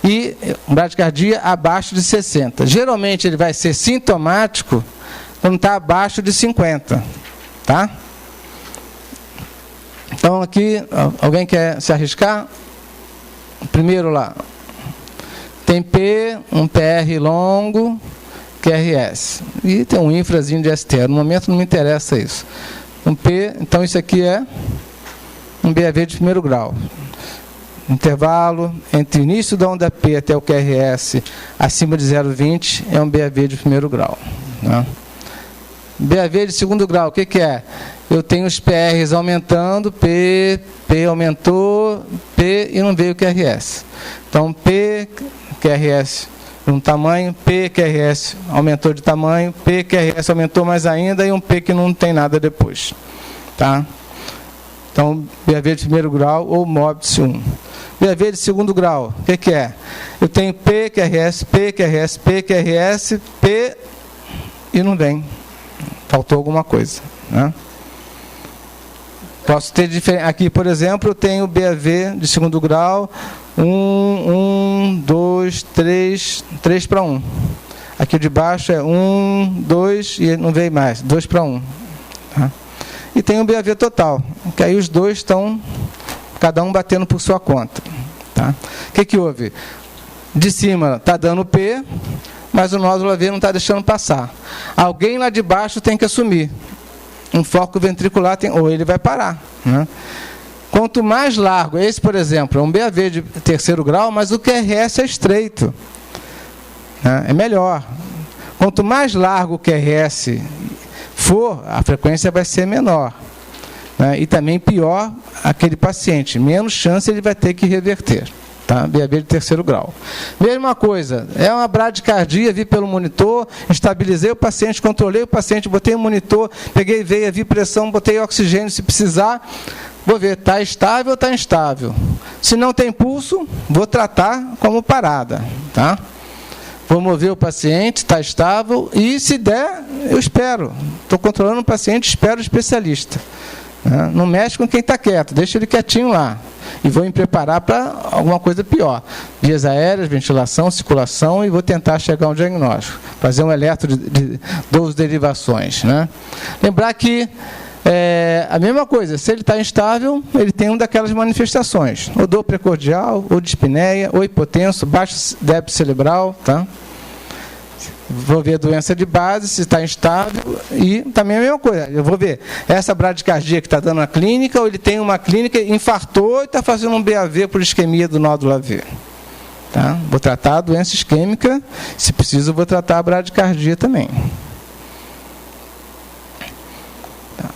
e bradicardia abaixo de 60. Geralmente ele vai ser sintomático quando está abaixo de 50, tá? Então aqui, alguém quer se arriscar? Primeiro lá, tem P, um PR longo, QRS, e tem um infrazinho de ST. No momento não me interessa isso. Um P, então isso aqui é um BAV de primeiro grau. Intervalo entre o início da onda P até o QRS acima de 0,20 é um BAV de primeiro grau, né? BAV de segundo grau, o que é? Eu tenho os PRs aumentando, P aumentou, P e não veio o QRS. Então, P, QRS um tamanho, P, QRS aumentou de tamanho, P, QRS aumentou mais ainda e um P que não tem nada depois, tá? Então, BAV de primeiro grau ou MOBIS 1. BAV de segundo grau, o que é? Eu tenho P, QRS, P, QRS, P, QRS, P e não vem. Faltou alguma coisa, né? Posso ter diferente. Aqui, por exemplo, eu tenho BAV de segundo grau, 1, 2, 3 para 1. Aqui de baixo é 1, 2 e não veio mais, 2 para 1. Tá? E tem o BAV total, que aí os dois estão, cada um batendo por sua conta. Tá? O que houve? De cima está dando P, mas o nódulo AV não está deixando passar. Alguém lá de baixo tem que assumir. Um foco ventricular, ou ele vai parar, né? Quanto mais largo, esse, por exemplo, é um BAV de terceiro grau, mas o QRS é estreito, né? É melhor. Quanto mais largo o QRS for, a frequência vai ser menor, né? E também pior aquele paciente, menos chance ele vai ter que reverter. Tá? BAV de terceiro grau. Mesma coisa, é uma bradicardia, vi pelo monitor, estabilizei o paciente, controlei o paciente, botei o monitor, peguei veia, vi pressão, botei oxigênio se precisar, vou ver, está estável ou está instável. Se não tem pulso, vou tratar como parada. Tá? Vou mover o paciente, está estável, e se der, eu espero. Estou controlando o paciente, espero o especialista. Não mexe com quem está quieto, deixa ele quietinho lá. E vou me preparar para alguma coisa pior. Vias aéreas, ventilação, circulação, e vou tentar chegar a um diagnóstico. Fazer um eletro de 12 derivações. Né? Lembrar que A mesma coisa, se ele está instável, ele tem uma daquelas manifestações, ou dor precordial, ou dispneia, ou hipotenso, baixo débito cerebral, tá? Vou ver a doença de base, se está instável, e também a mesma coisa, eu vou ver essa bradicardia que está dando na clínica, ou ele tem uma clínica, infartou e está fazendo um BAV por isquemia do nódulo AV. Tá? Vou tratar a doença isquêmica, se preciso, vou tratar a bradicardia também. Tá.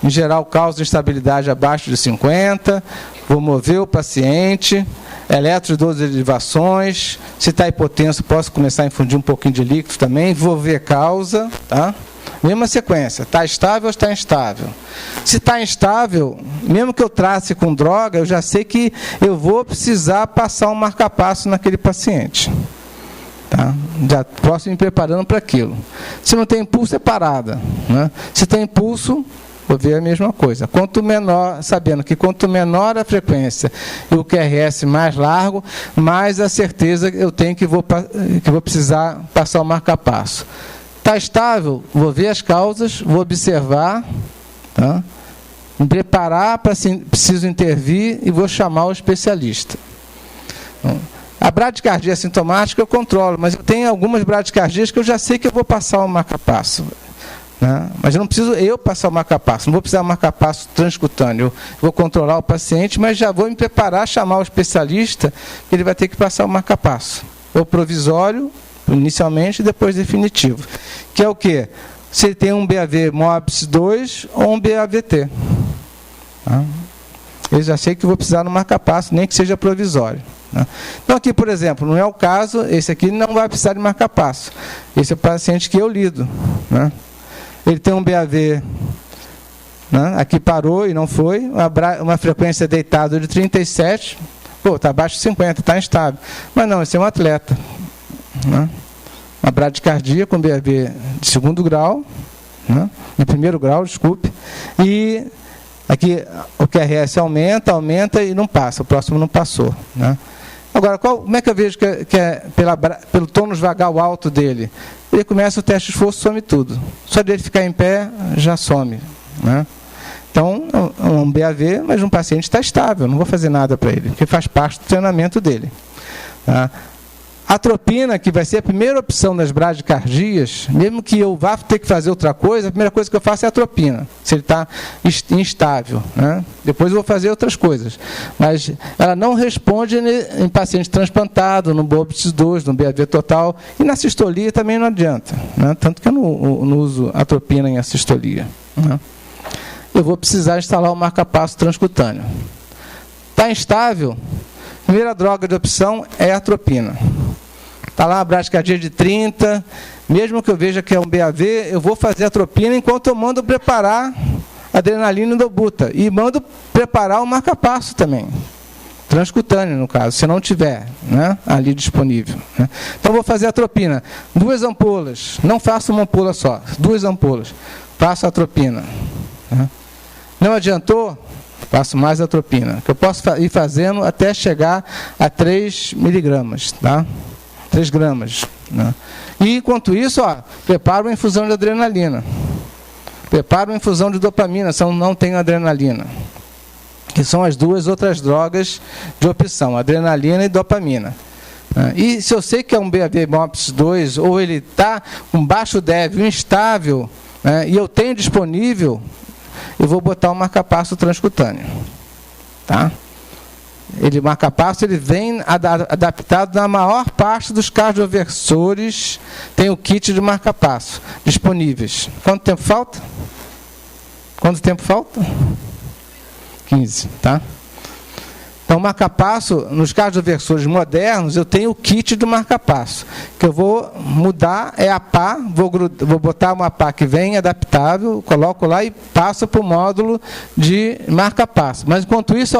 Em geral, causa instabilidade abaixo de 50, vou mover o paciente, eletroderivações, se está hipotenso, posso começar a infundir um pouquinho de líquido também, vou ver causa, tá? Mesma sequência, está estável ou está instável? Se está instável, mesmo que eu trace com droga, eu já sei que eu vou precisar passar um marca-passo naquele paciente. Tá? Já posso ir me preparando para aquilo. Se não tem impulso, é parada. Né? Se tem impulso, vou ver a mesma coisa. Quanto menor, sabendo que quanto menor a frequência e o QRS mais largo, mais a certeza eu tenho que vou precisar passar o marca-passo. Está estável, vou ver as causas, vou observar, tá? Me preparar para se preciso intervir e vou chamar o especialista. A bradicardia sintomática eu controlo, mas eu tenho algumas bradicardias que eu já sei que eu vou passar o marca-passo. Né? Mas eu não preciso passar o marca-passo, não vou precisar do marca-passo transcutâneo. Eu vou controlar o paciente, mas já vou me preparar, chamar o especialista, que ele vai ter que passar o marca-passo. Ou provisório, inicialmente, e depois definitivo. Que é o quê? Se ele tem um BAV MOBS 2 ou um BAVT. Tá? Eu já sei que vou precisar no marca-passo, nem que seja provisório. Né? Então, aqui, por exemplo, não é o caso, esse aqui não vai precisar de marca-passo. Esse é o paciente que eu lido. Né? Ele tem um BAV, né? Aqui parou e não foi, uma frequência deitada de 37, está abaixo de 50, está instável. Mas não, esse é um atleta. Né? Uma bradicardia com BAV de segundo grau, né? De primeiro grau, desculpe, e aqui o QRS aumenta e não passa, o próximo não passou. Né? Agora, como é que eu vejo que é pelo tônus vagal alto dele? Ele começa o teste de esforço, some tudo. Só dele ficar em pé, já some. Né? Então, é um BAV, mas um paciente está estável, não vou fazer nada para ele, porque faz parte do treinamento dele. Tá? Atropina, que vai ser a primeira opção das bradicardias, mesmo que eu vá ter que fazer outra coisa, a primeira coisa que eu faço é atropina, se ele está instável. Né? Depois eu vou fazer outras coisas. Mas ela não responde em paciente transplantado, no BOBS 2, no BAV total, e na sistolia também não adianta. Né? Tanto que eu não uso atropina em assistolia. Né? Eu vou precisar instalar o marca-passo transcutâneo. Está instável? A primeira droga de opção é a atropina. Está lá a bradicardia de 30, mesmo que eu veja que é um BAV, eu vou fazer a atropina enquanto eu mando preparar adrenalina e dobuta. E mando preparar o marca-passo também. Transcutâneo, no caso, se não tiver, né, ali disponível. Né. Então, vou fazer a atropina. 2 ampolas. Não faço uma ampola só. 2 ampolas. Faço a atropina. Né. Não adiantou? Faço mais atropina, que eu posso ir fazendo até chegar a 3 miligramas, tá? 3 gramas. Né? E, enquanto isso, preparo uma infusão de adrenalina. Preparo uma infusão de dopamina, se eu não tenho adrenalina. Que são as 2 outras drogas de opção, adrenalina e dopamina. E se eu sei que é um BAV MOPS 2, ou ele está com baixo DEV, instável, né, e eu tenho disponível, eu vou botar o marca-passo transcutâneo. Tá? Ele marca-passo, ele vem adaptado na maior parte dos cardioversores, tem o kit de marca-passo disponíveis. Quanto tempo falta? Quanto tempo falta? 15, tá? Então, marca-passo, nos cardioversores modernos, eu tenho o kit do marca-passo. Que eu vou mudar, é a pá, vou botar uma pá que vem adaptável, coloco lá e passo para o módulo de marca-passo. Mas, enquanto isso,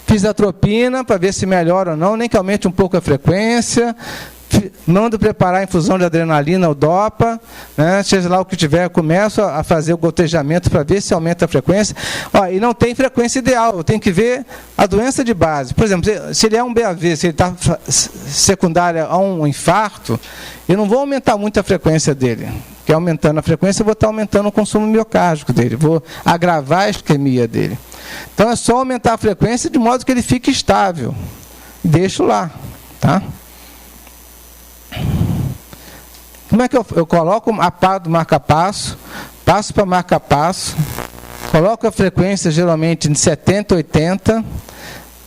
fiz a atropina para ver se melhora ou não, nem que aumente um pouco a frequência, mando preparar a infusão de adrenalina ou dopa, né? Seja lá o que tiver, eu começo a fazer o gotejamento para ver se aumenta a frequência. E não tem frequência ideal, eu tenho que ver a doença de base. Por exemplo, se ele é um BAV, se ele está secundário a um infarto, eu não vou aumentar muito a frequência dele. que aumentando a frequência, eu vou estar aumentando o consumo miocárdico dele, vou agravar a isquemia dele. Então é só aumentar a frequência de modo que ele fique estável. Deixo lá, tá? Como é que eu coloco a pá do marca-passo, passo para marca-passo, coloco a frequência geralmente em 70, 80,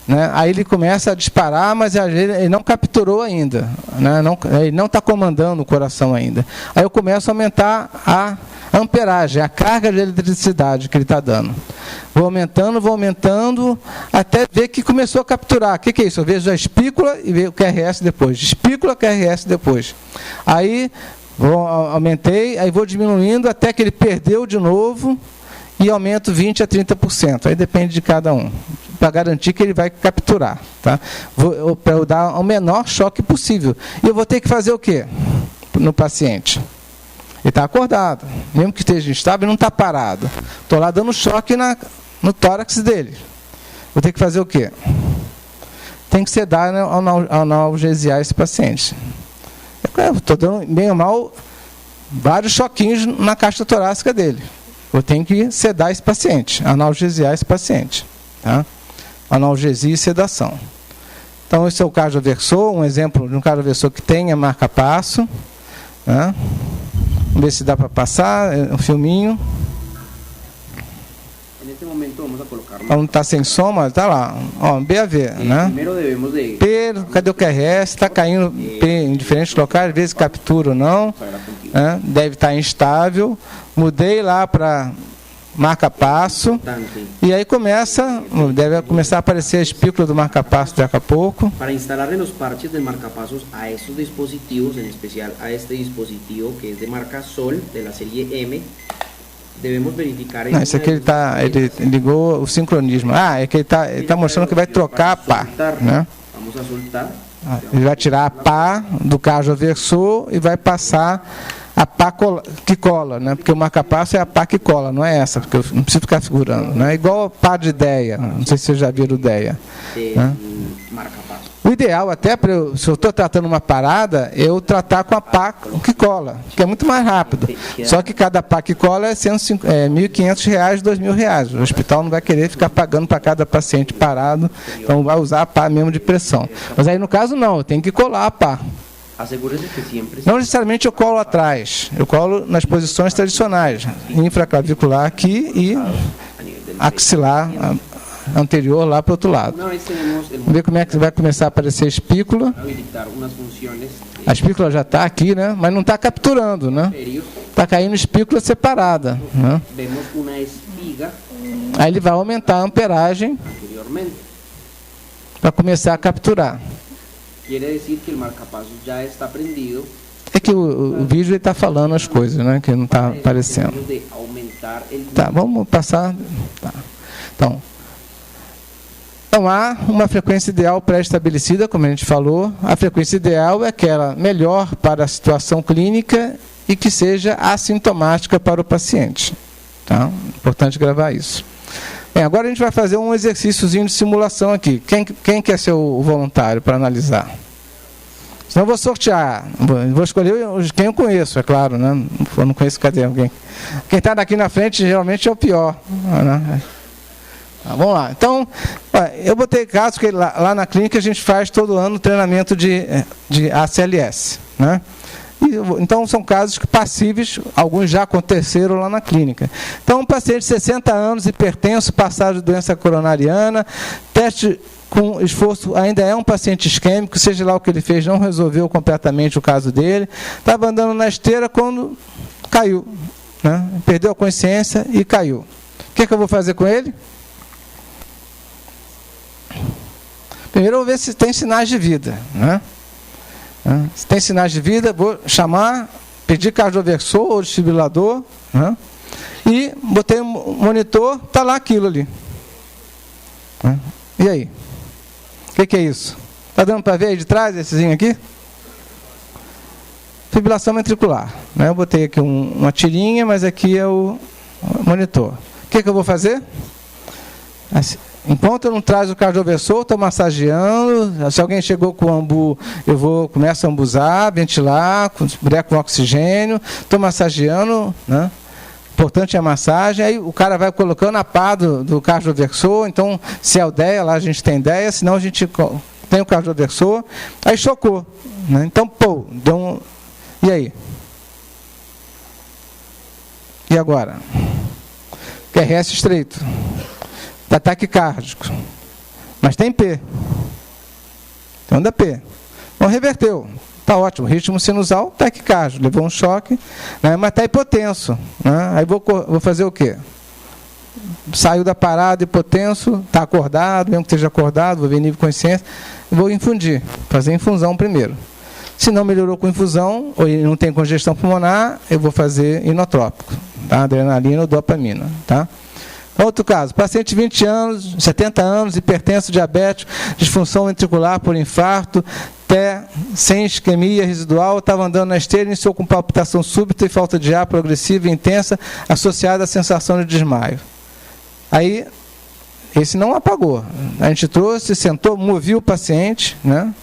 né? Aí ele começa a disparar, mas ele não capturou ainda, né? Ele não está comandando o coração ainda. Aí eu começo a aumentar a amperagem, a carga de eletricidade que ele está dando. Vou aumentando, até ver que começou a capturar. O que é isso? Eu vejo a espícula e vejo o QRS depois. Espícula, QRS depois. Aí, aumentei, aí vou diminuindo até que ele perdeu de novo e aumento 20% a 30%. Aí depende de cada um, para garantir que ele vai capturar. Tá? Para eu dar o menor choque possível. E eu vou ter que fazer o quê no paciente? Ele está acordado, mesmo que esteja instável, ele não está parado. Estou lá dando choque no tórax dele. Vou ter que fazer o quê? Tem que sedar, né, analgesiar esse paciente. Estou dando, bem ou mal, vários choquinhos na caixa torácica dele. Eu tenho que sedar esse paciente, analgesiar esse paciente. Tá? Analgesia e sedação. Então, esse é o cardioversor, um exemplo de um cardioversor que tenha marca-passo. Né? Vamos ver se dá para passar um filminho. Não está sem soma, está lá. Ó, BAV, né? P, cadê o QRS? Está caindo P em diferentes locais, às vezes captura ou não. Né? Deve estar instável. Mudei lá para marca-passo. E aí deve começar a aparecer a espícula do marca-passo daqui a pouco. Para instalar los parches del marcapasos a estos dispositivos, en especial a este dispositivo que es de marca Sol, de la serie M, devemos verificar... Não, isso aqui ele ligou o sincronismo. É que ele está mostrando que vai trocar a pá. Né? Vamos a soltar. Ele vai tirar a pá do cardioversor e vai passar a pá que cola, né? Porque o marca-passo é a pá que cola, não é essa, porque eu não preciso ficar figurando. Né? Igual a pá de DEA, não sei se vocês já viram o DEA. Né? O ideal, até se eu estou tratando uma parada, eu tratar com a pá que cola, que é muito mais rápido. Só que cada pá que cola é R$ 1.500, R$ 2.000. O hospital não vai querer ficar pagando para cada paciente parado, então vai usar a pá mesmo de pressão. Mas aí no caso não, eu tenho que colar a pá. Não necessariamente eu colo atrás, eu colo nas posições tradicionais, infraclavicular aqui e axilar anterior lá para o outro lado. Vamos ver como é que vai começar a aparecer a espícula. A espícula já está aqui, né? Mas não está capturando, né? Está caindo espícula separada. Né? Aí ele vai aumentar a amperagem para começar a capturar. É que o vídeo está falando as coisas, né? Que não está aparecendo. Tá, vamos passar. Tá. Então, há uma frequência ideal pré-estabelecida, como a gente falou. A frequência ideal é aquela melhor para a situação clínica e que seja assintomática para o paciente. Tá? Importante gravar isso. Agora a gente vai fazer um exercíciozinho de simulação aqui. Quem quer ser o voluntário para analisar? Senão eu vou sortear. Vou escolher quem eu conheço, é claro. Né? Eu não conheço, cadê alguém? Quem está daqui na frente geralmente é o pior. Né? Vamos lá. Então, eu botei casos que lá na clínica a gente faz todo ano treinamento de ACLS. Né? Então, são casos passíveis, alguns já aconteceram lá na clínica. Então, um paciente de 60 anos, hipertenso, passado de doença coronariana, teste com esforço, ainda é um paciente isquêmico, seja lá o que ele fez, não resolveu completamente o caso dele, estava andando na esteira quando caiu. Né? Perdeu a consciência e caiu. O que eu vou fazer com ele? Primeiro eu vou ver se tem sinais de vida. Né? Se tem sinais de vida, vou chamar, pedir cardioversor ou desfibrilador, né? E botei um monitor, está lá aquilo ali. Né? E aí? O que é isso? Está dando para ver aí de trás, essezinho aqui? Fibrilação ventricular. Né? Eu botei aqui uma tirinha, mas aqui é o monitor. O que eu vou fazer? Enquanto eu não traz o cardioversor, estou massageando. Se alguém chegou com ambu, começo a ambuzar, ventilar, breco com oxigênio, estou massageando, né? Importante é a massagem, aí o cara vai colocando a pá do cardioversor, então, se é o DEA, lá a gente tem DEA, senão a gente tem o cardioversor, aí chocou, né? Então, pô, deu um... E aí? E agora? QRS estreito. Está taquicárdico. Mas tem P. Então dá P. Não reverteu. Está ótimo. Ritmo sinusal, taquicárdico. Levou um choque, né? Mas está hipotenso. Né? Aí vou fazer o quê? Saiu da parada, hipotenso, está acordado, mesmo que esteja acordado, vou ver nível de consciência, vou infundir. Fazer infusão primeiro. Se não melhorou com infusão, ou não tem congestão pulmonar, eu vou fazer inotrópico. Tá? Adrenalina ou dopamina. Tá? Outro caso, paciente de 20 anos, 70 anos, hipertenso, diabético, disfunção ventricular por infarto, sem isquemia residual, estava andando na esteira, iniciou com palpitação súbita e falta de ar progressiva e intensa, associada à sensação de desmaio. Aí, esse não apagou. A gente trouxe, sentou, movi o paciente, né?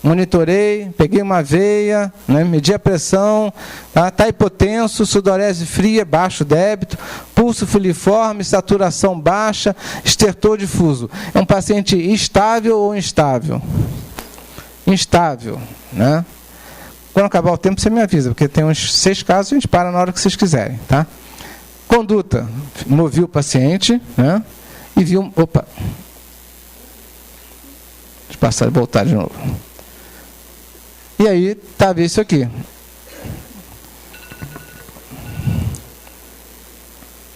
Monitorei, peguei uma veia, né, medi a pressão, tá hipotenso, sudorese fria, baixo débito, pulso filiforme, saturação baixa, estertor difuso. É um paciente estável ou instável? Instável, né? Quando acabar o tempo, você me avisa, porque tem uns 6 casos, a gente para na hora que vocês quiserem, tá? Conduta, movi o paciente, né? E viu... Opa! Deixa eu voltar de novo. E aí, estava isso aqui.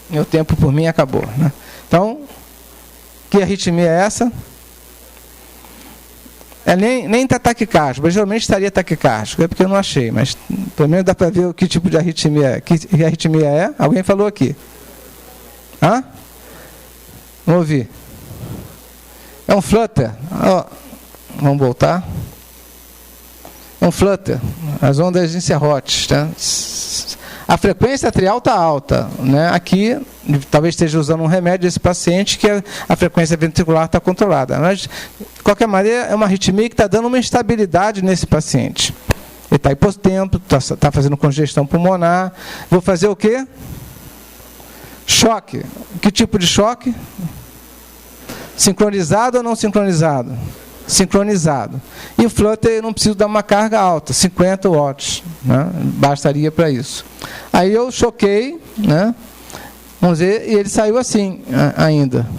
Meu tempo por mim acabou. Né? Então, que arritmia é essa? Nem está taquicárdico, mas geralmente estaria taquicárdico, é porque eu não achei, mas pelo menos dá para ver que tipo de arritmia é. Que arritmia é? Alguém falou aqui. Hã? Não ouvi. É um flutter. Vamos voltar. É um flutter, as ondas em serrotes. Tá? A frequência atrial está alta. Né? Aqui, talvez esteja usando um remédio esse paciente que a frequência ventricular está controlada. Mas, de qualquer maneira, é uma arritmia que está dando uma instabilidade nesse paciente. Ele está hipotempo, está fazendo congestão pulmonar. Vou fazer o quê? Choque. Que tipo de choque? Sincronizado ou não sincronizado? Sincronizado. E o flutter eu não preciso dar uma carga alta, 50 watts, né? Bastaria para isso. Aí eu choquei, né? Vamos ver, e ele saiu assim ainda.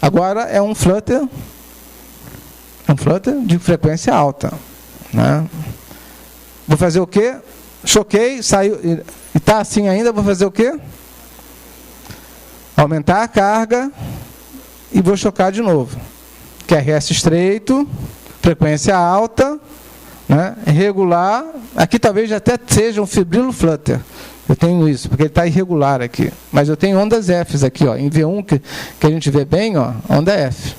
Agora é um flutter de frequência alta, né? Vou fazer o quê? Choquei, saiu, e está assim ainda, vou fazer o quê? Aumentar a carga e vou chocar de novo. QRS estreito, frequência alta, né, regular. Aqui talvez até seja um fibrilo flutter. Eu tenho isso, porque ele está irregular aqui. Mas eu tenho ondas Fs aqui, ó, em V1, que a gente vê bem, ó, onda F.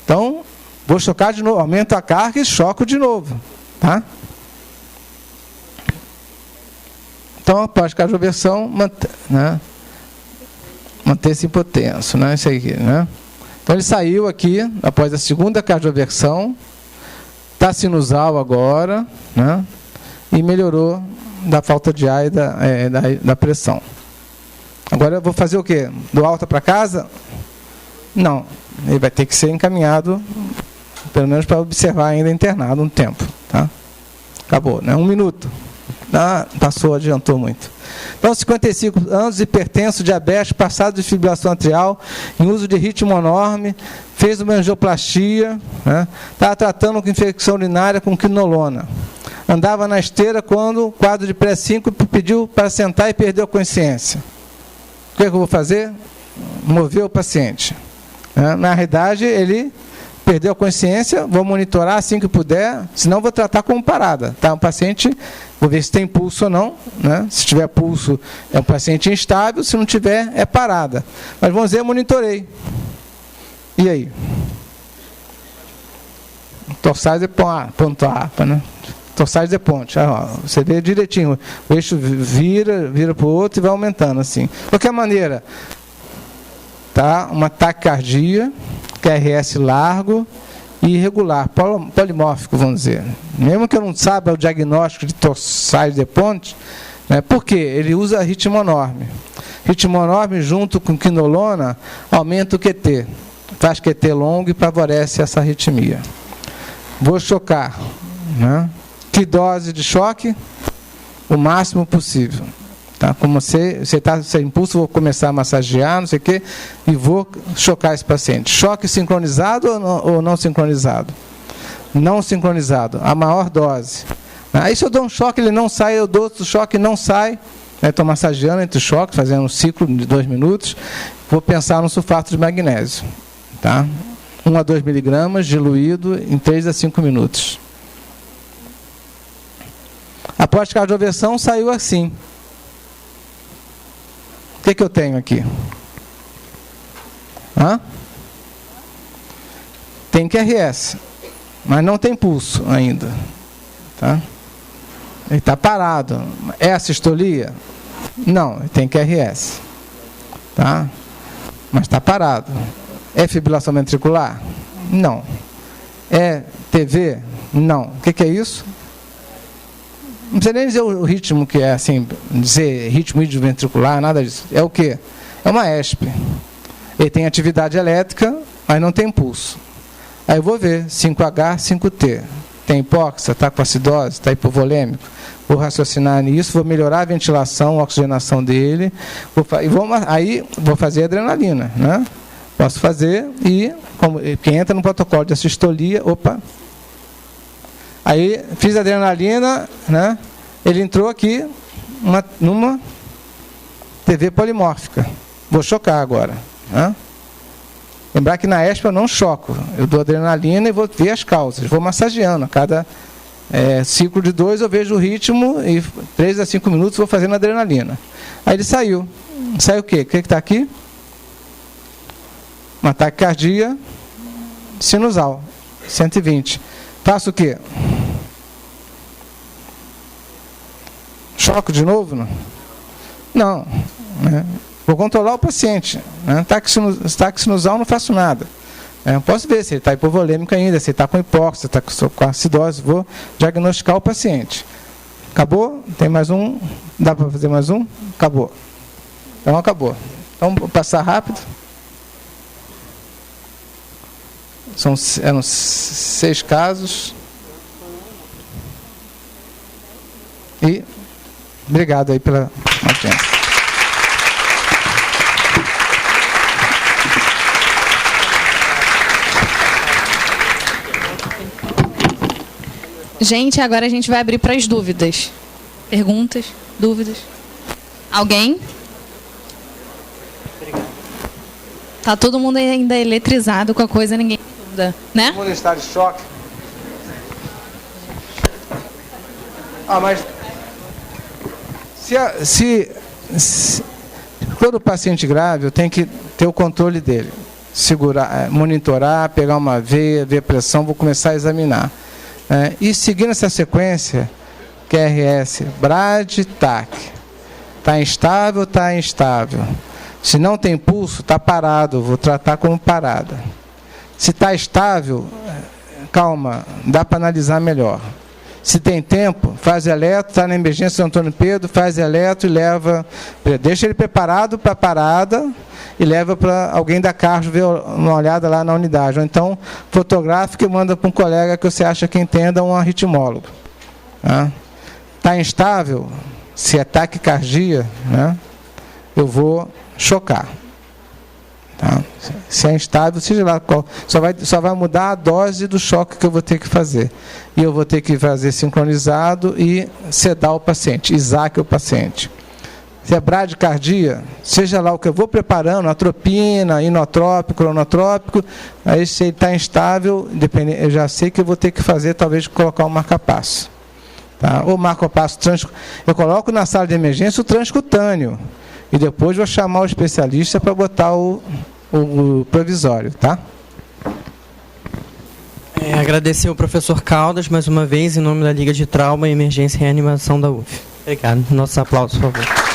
Então, vou chocar de novo, aumento a carga e choco de novo. Tá? Então, após cardioversão, manter-se hipotenso. Né, isso aqui, né? Então, ele saiu aqui, após a segunda cardioversão, está sinusal agora, né? E melhorou da falta de ar e da pressão. Agora eu vou fazer o quê? Dou alta para casa? Não, ele vai ter que ser encaminhado, pelo menos para observar ainda internado um tempo. Tá? Acabou, né? 1 minuto. Passou, adiantou muito. Então, 55 anos, hipertenso, diabético, passado de fibrilação atrial, em uso de ritmo enorme, fez uma angioplastia, né? Estava tratando com infecção urinária com quinolona. Andava na esteira quando o quadro de pré-síncope pediu para sentar e perdeu a consciência. O que eu vou fazer? Mover o paciente. Na realidade, ele perdeu a consciência, vou monitorar assim que puder, senão vou tratar como parada. Tá? O paciente, vou ver se tem pulso ou não, né? Se tiver pulso, é um paciente instável, se não tiver, é parada. Mas vamos dizer, monitorei. E aí? Torsades de ponto APA, né? Torsades de ponte. Você vê direitinho, o eixo vira para o outro e vai aumentando assim. De qualquer maneira, tá? Uma taquicardia, QRS largo e irregular, polimórfico, vamos dizer. Mesmo que eu não saiba o diagnóstico de torsais de ponte, né? Por quê? Ele usa ritmonorme. Ritmonorme junto com quinolona aumenta o QT, faz QT longo e favorece essa arritmia. Vou chocar, né? Que dose de choque? O máximo possível. Tá? Como você está sem impulso, vou começar a massagear, não sei o quê, e vou chocar esse paciente. Choque sincronizado ou não sincronizado? Não sincronizado, a maior dose. Aí se eu dou um choque, ele não sai, eu dou outro choque, não sai. Estou massageando entre os choques, fazendo um ciclo de 2 minutos. Vou pensar no sulfato de magnésio. Tá? 1 a 2 miligramas, diluído em 3 a 5 minutos. A pós-cardioversão saiu assim. O que eu tenho aqui? Tem QRS, mas não tem pulso ainda. Tá? Ele está parado. É a sistolia? Não, tem QRS. Tá? Mas está parado. É fibrilação ventricular? Não. É TV? Não. O que é isso? Não precisa nem dizer o ritmo que é, assim, dizer ritmo ventricular, nada disso. É o quê? É uma ESP. Ele tem atividade elétrica, mas não tem pulso. Aí eu vou ver 5H, 5T. Tem hipóxia, está com acidose, está hipovolêmico. Vou raciocinar nisso, vou melhorar a ventilação, a oxigenação dele. Aí vou fazer adrenalina, né? Posso fazer e, que entra no protocolo de assistolia, Aí fiz a adrenalina, né? Ele entrou aqui numa TV polimórfica. Vou chocar agora. Né? Lembrar que na ESP eu não choco. Eu dou adrenalina e vou ver as causas. Vou massageando. A cada ciclo de 2 eu vejo o ritmo e 3 a 5 minutos vou fazendo adrenalina. Aí ele saiu. Saiu o quê? O que está aqui? Uma taquicardia sinusal. 120. Faço o quê? Choco de novo? Não. Né? Vou controlar o paciente. Né? Taque sinusal não faço nada. Posso ver se ele está hipovolêmico ainda, se ele está com hipóxia, está com acidose. Vou diagnosticar o paciente. Acabou? Tem mais um? Dá para fazer mais um? Acabou. Então, acabou. Então, vou passar rápido. Eram 6 casos. E obrigado aí pela audiência. Gente, agora a gente vai abrir para as dúvidas. Perguntas? Dúvidas? Alguém? Tá todo mundo ainda eletrizado com a coisa, ninguém dúvida, né? Todo mundo está de choque. Mas se todo paciente grave, eu tenho que ter o controle dele. Segurar, monitorar, pegar uma veia, ver a pressão, vou começar a examinar. E seguindo essa sequência, QRS, BRAD, TAC. Está instável, está instável. Se não tem pulso, está parado, vou tratar como parada. Se está estável, calma, dá para analisar melhor. Se tem tempo, faz eletro, está na emergência do Antônio Pedro, faz eletro e leva, deixa ele preparado para a parada e leva para alguém da Carlos ver uma olhada lá na unidade. Ou então, fotográfica e manda para um colega que você acha que entenda, um arritmólogo. Está instável, se é taquicardia, né, eu vou chocar. Tá? Se é instável, seja lá qual, só vai mudar a dose do choque que eu vou ter que fazer. E eu vou ter que fazer sincronizado e sedar o paciente, ISAC o paciente. Se é bradicardia, seja lá o que eu vou preparando, atropina, inotrópico, cronotrópico, aí se ele está instável, eu já sei que eu vou ter que fazer, talvez, colocar um marca-passo. Tá? Ou marca-passo, eu coloco na sala de emergência o transcutâneo. E depois vou chamar o especialista para botar o provisório, tá? Agradecer ao professor Caldas, mais uma vez, em nome da Liga de Trauma, Emergência e Reanimação da UF. Obrigado. Nossos aplausos, por favor.